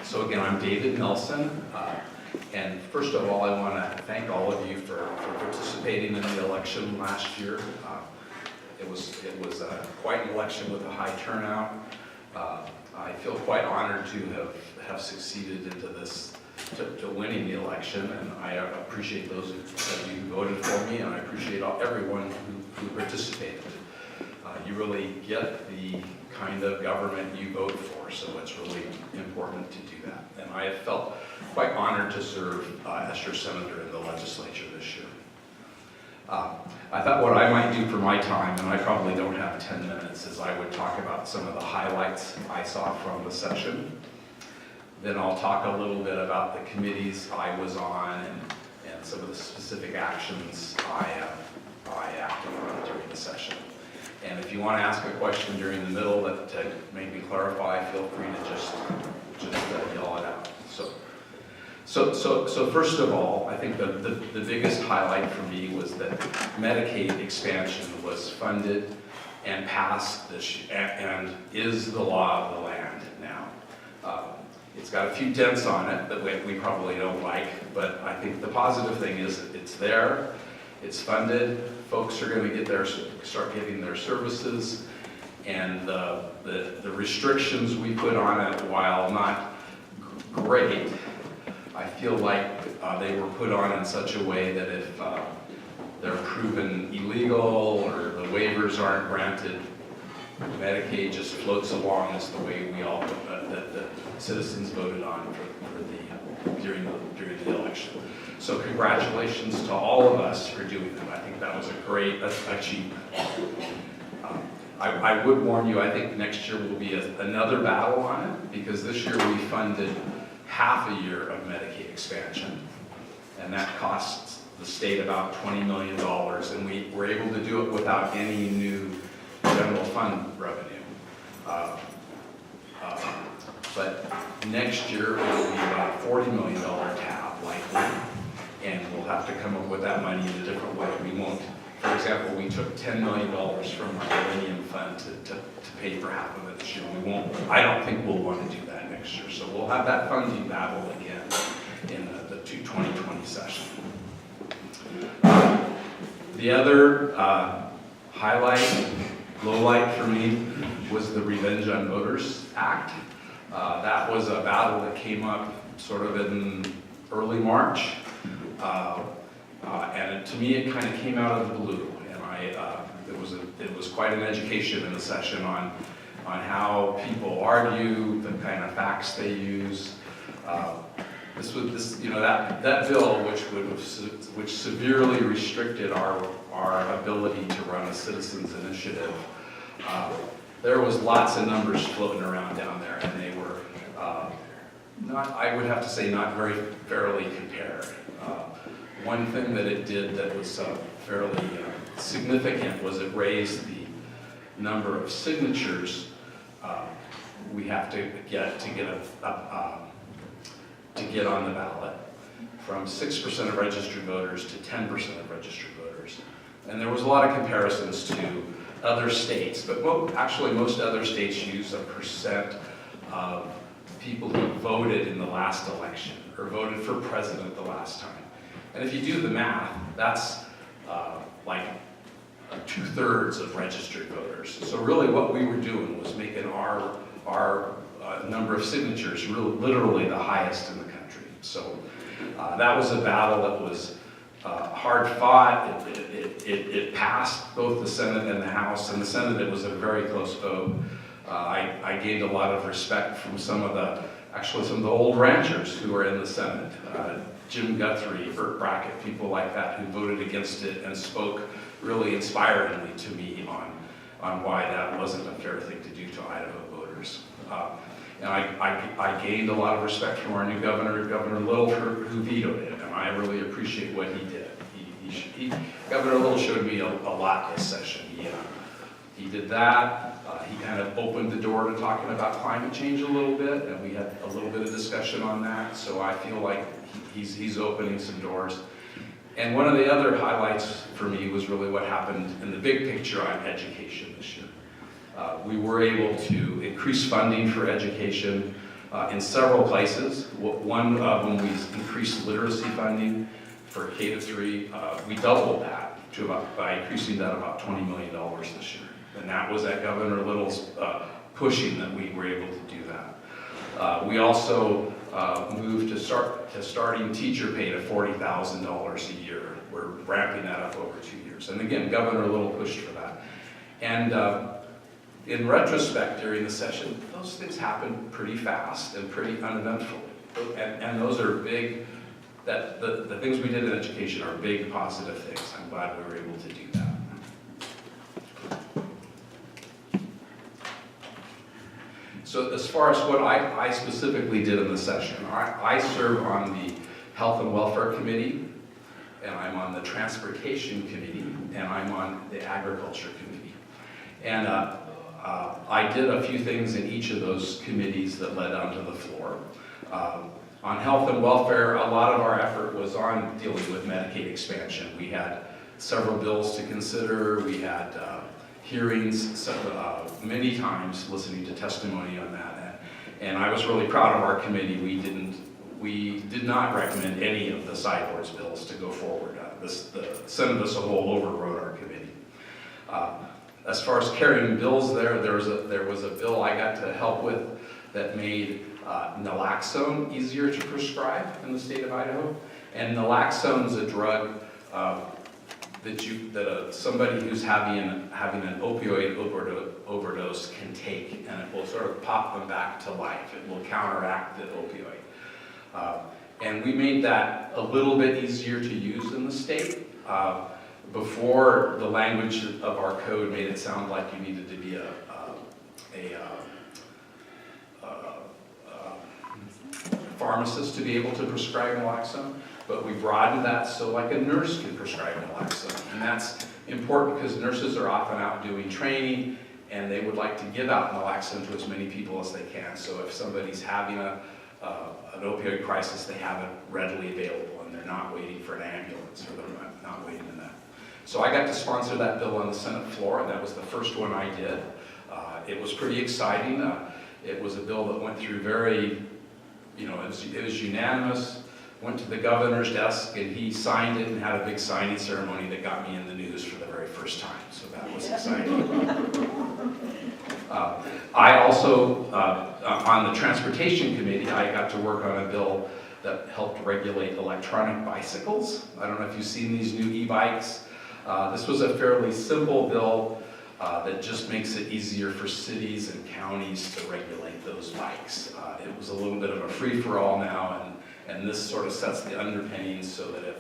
So again, I'm David Nelson, and first of all, I want to thank all of you for participating in the election last year. It was quite an election with a high turnout. I feel quite honored to have succeeded into this, to winning the election, and I appreciate those of you who voted for me, and I appreciate everyone who participated. You really get the kind of government you vote for, so it's really important to do that. And I have felt quite honored to serve as your senator in the legislature this year. I thought what I might do for my time, and I probably don't have 10 minutes, is I would talk about some of the highlights I saw from the session. Then I'll talk a little bit about the committees I was on and some of the specific actions I acted on during the session. And if you want to ask a question during the middle to make me clarify, feel free to just yell it out. So first of all, I think the biggest highlight for me was that Medicaid expansion was funded and passed and is the law of the land now. It's got a few dents on it that we probably don't like, but I think the positive thing is that it's there, it's funded, folks are going to start getting their services, and the restrictions we put on it, while not great, I feel like they were put on in such a way that if they're proven illegal or the waivers aren't granted, Medicaid just floats along as the way we all, the citizens voted on during the election. So congratulations to all of us for doing that. I think that was a great achievement. I would warn you, I think next year will be another battle on it, because this year we funded half a year of Medicaid expansion, and that costs the state about $20 million, and we were able to do it without any new general fund revenue. But next year it will be about a $40 million tab likely, and we'll have to come up with that money in a different way. We won't, for example, we took $10 million from our Millennium Fund to pay for half of it this year. We won't, I don't think we'll want to do that next year. So we'll have that funding battle again in the 2020 session. The other highlight, low light for me, was the Revenge on Voters Act. That was a battle that came up sort of in early March. And to me, it kind of came out of the blue, and it was quite an education in the session on how people argue, the kind of facts they use. That bill, which severely restricted our ability to run a citizens initiative. There was lots of numbers floating around down there, and they were I would have to say, not very fairly compared. One thing that it did that was fairly significant was it raised the number of signatures we have to get on the ballot from 6% of registered voters to 10% of registered voters. And there was a lot of comparisons to other states, but actually most other states use a percent of people who voted in the last election or voted for president the last time. And if you do the math, that's like 2/3 of registered voters. So really what we were doing was making our number of signatures literally the highest in the country. So that was a battle that was hard fought. It passed both the Senate and the House. In the Senate, it was a very close vote. I gained a lot of respect from some of the old ranchers who were in the Senate. Jim Guthrie, Burt Brackett, people like that who voted against it and spoke really inspiringly to me on why that wasn't a fair thing to do to Idaho voters. And I gained a lot of respect from our new governor, Governor Little, who vetoed it, and I really appreciate what he did. Governor Little showed me a lot this session. He did that. He kind of opened the door to talking about climate change a little bit, and we had a little bit of discussion on that. So I feel like he's opening some doors. And one of the other highlights for me was really what happened in the big picture on education this year. We were able to increase funding for education. in several places. One of them, we increased literacy funding for K-3. We doubled that by increasing that about $20 million this year. And that was at Governor Little's pushing that we were able to do that. We also moved to starting teacher pay to $40,000 a year. We're ramping that up over 2 years. And again, Governor Little pushed for that. And in retrospect, during the session, those things happened pretty fast and pretty uneventfully. And those are big, the things we did in education are big positive things. I'm glad we were able to do that. So as far as what I specifically did in the session, I serve on the Health and Welfare Committee, and I'm on the Transportation Committee, and I'm on the Agriculture Committee. And I did a few things in each of those committees that led onto the floor. On health and welfare, a lot of our effort was on dealing with Medicaid expansion. We had several bills to consider. We had hearings many times, listening to testimony on that. And I was really proud of our committee. We did not recommend any of the sideboard's bills to go forward. The Senate as a whole overrode our committee. As far as carrying bills there was a bill I got to help with that made naloxone easier to prescribe in the state of Idaho. And naloxone is a drug that somebody who's having an opioid overdose can take, and it will sort of pop them back to life. It will counteract the opioid. And we made that a little bit easier to use in the state. Before, the language of our code made it sound like you needed to be a pharmacist to be able to prescribe naloxone, but we broadened that so like a nurse can prescribe naloxone. And that's important because nurses are often out doing training and they would like to give out naloxone to as many people as they can. So if somebody's having an opioid crisis, they have it readily available and they're not waiting for an ambulance or they're not waiting in that. So I got to sponsor that bill on the Senate floor, and that was the first one I did. It was pretty exciting. It was a bill that went through very, it was unanimous, went to the governor's desk, and he signed it and had a big signing ceremony that got me in the news for the very first time. So that was exciting. I also, on the Transportation Committee, I got to work on a bill that helped regulate electronic bicycles. I don't know if you've seen these new e-bikes. This was a fairly simple bill that just makes it easier for cities and counties to regulate those bikes. It was a little bit of a free-for-all now, and this sort of sets the underpinnings so that if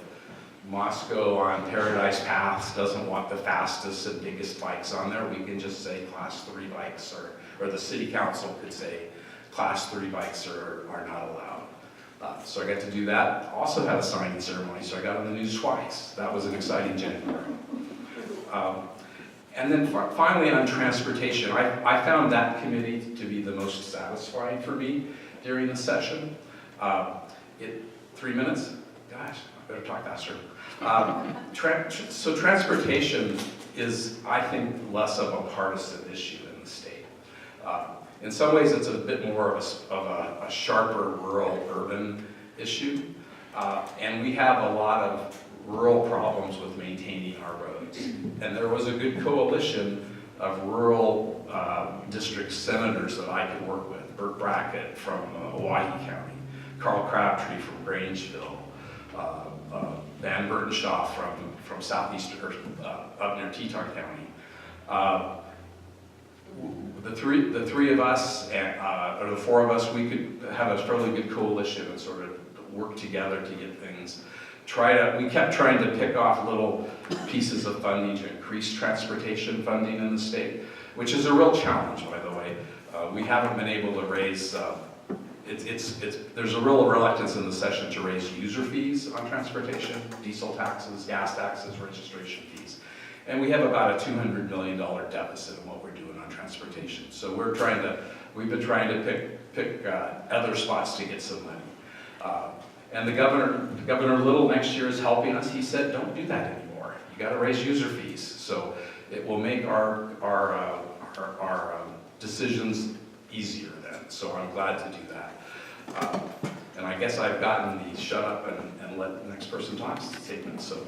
Moscow on Paradise Paths doesn't want the fastest and biggest bikes on there, we can just say Class 3 bikes, or the city council could say Class 3 bikes are not allowed. So I got to do that. Also had a signing ceremony, so I got on the news twice. That was an exciting January. And then finally on transportation, I found that committee to be the most satisfying for me during the session. 3 minutes? Gosh, I better talk faster. So transportation is, I think, less of a partisan issue in the state. In some ways, it's a bit more of a sharper rural-urban issue. And we have a lot of rural problems with maintaining our roads. And there was a good coalition of rural district senators that I could work with. Burt Brackett from Hawaii County, Carl Crabtree from Grangeville, Van Burtenshaw from southeast, up near Teton County. The three of us, or the four of us, we could have a fairly good coalition and sort of work together to get things. We kept trying to pick off little pieces of funding to increase transportation funding in the state, which is a real challenge, by the way. We haven't been able to raise, there's a real reluctance in the session to raise user fees on transportation, diesel taxes, gas taxes, registration fees. And we have about a $200 million deficit in what we're doing on transportation. So we've been trying to pick other spots to get some money. And the Governor Little next year is helping us. He said, don't do that anymore. You got to raise user fees. So it will make our decisions easier then. So I'm glad to do that. And I guess I've gotten the shut up and let the next person talk statement, so.